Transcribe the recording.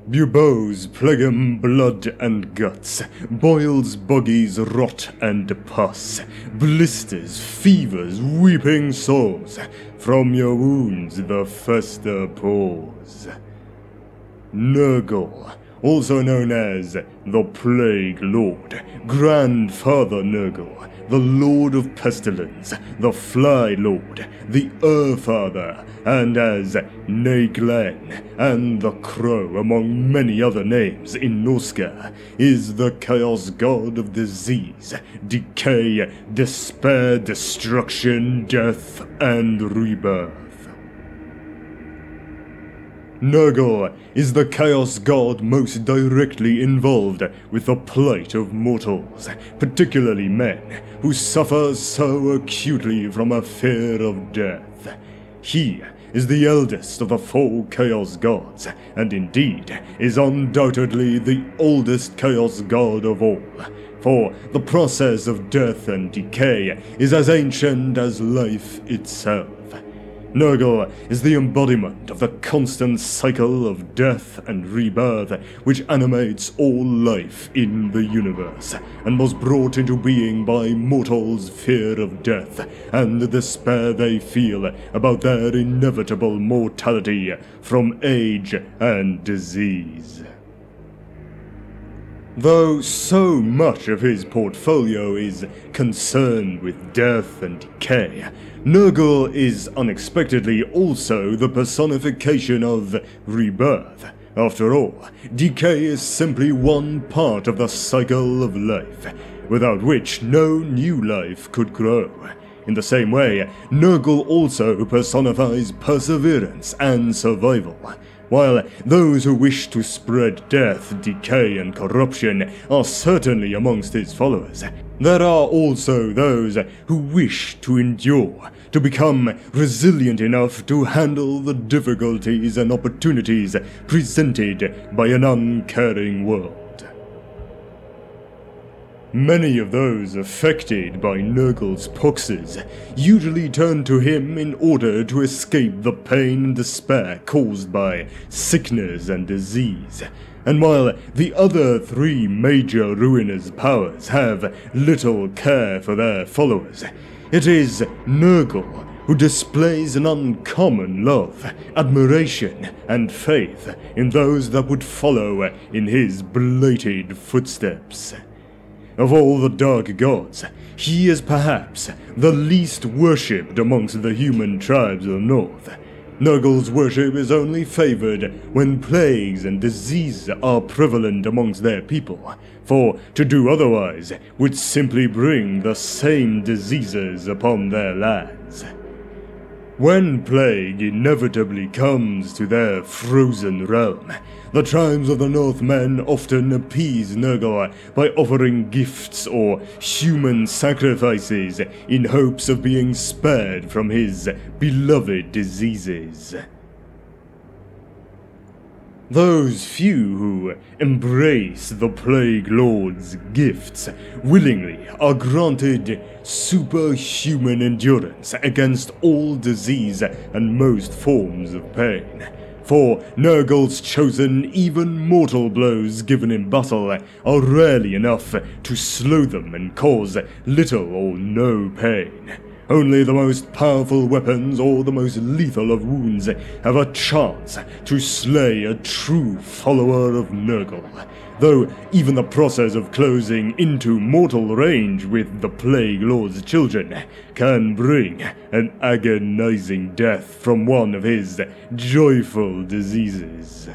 Buboes plague 'em blood and guts, boils, buggies, rot and pus, blisters, fevers, weeping sores, from your wounds the fester pours. NURGLE, also known as the Plague Lord, Grandfather NURGLE, the Lord of Pestilence, the Fly Lord, the Father, and as NURGLE and the Crow, among many other names in Norska, is the Chaos God of disease, decay, despair, destruction, death, and rebirth. NURGLE is the Chaos God most directly involved with the plight of mortals, particularly men, who suffer so acutely from a fear of death. He is the eldest of the 4 Chaos Gods, and indeed is undoubtedly the oldest Chaos God of all, for the process of death and decay is as ancient as life itself. NURGLE is the embodiment of the constant cycle of death and rebirth which animates all life in the universe, and was brought into being by mortals' fear of death and the despair they feel about their inevitable mortality from age and disease. Though so much of his portfolio is concerned with death and decay, NURGLE is unexpectedly also the personification of rebirth. After all, decay is simply one part of the cycle of life, without which no new life could grow. In the same way, NURGLE also personifies perseverance and survival. While those who wish to spread death, decay, and corruption are certainly amongst his followers, there are also those who wish to endure, to become resilient enough to handle the difficulties and opportunities presented by an uncaring world. Many of those affected by NURGLE's poxes usually turn to him in order to escape the pain and despair caused by sickness and disease. And while the other 3 major ruinous powers have little care for their followers, it is NURGLE who displays an uncommon love, admiration, and faith in those that would follow in his belated footsteps. Of all the dark gods, he is perhaps the least worshipped amongst the human tribes of the north. NURGLE's worship is only favored when plagues and disease are prevalent amongst their people, for to do otherwise would simply bring the same diseases upon their lands. When plague inevitably comes to their frozen realm, the tribes of the Northmen often appease NURGLE by offering gifts or human sacrifices in hopes of being spared from his beloved diseases. Those few who embrace the Plague Lord's gifts willingly are granted superhuman endurance against all disease and most forms of pain. For NURGLE's chosen, even mortal blows given in battle are rarely enough to slow them and cause little or no pain. Only the most powerful weapons or the most lethal of wounds have a chance to slay a true follower of NURGLE, though even the process of closing into mortal range with the Plague Lord's children can bring an agonizing death from one of his joyful diseases.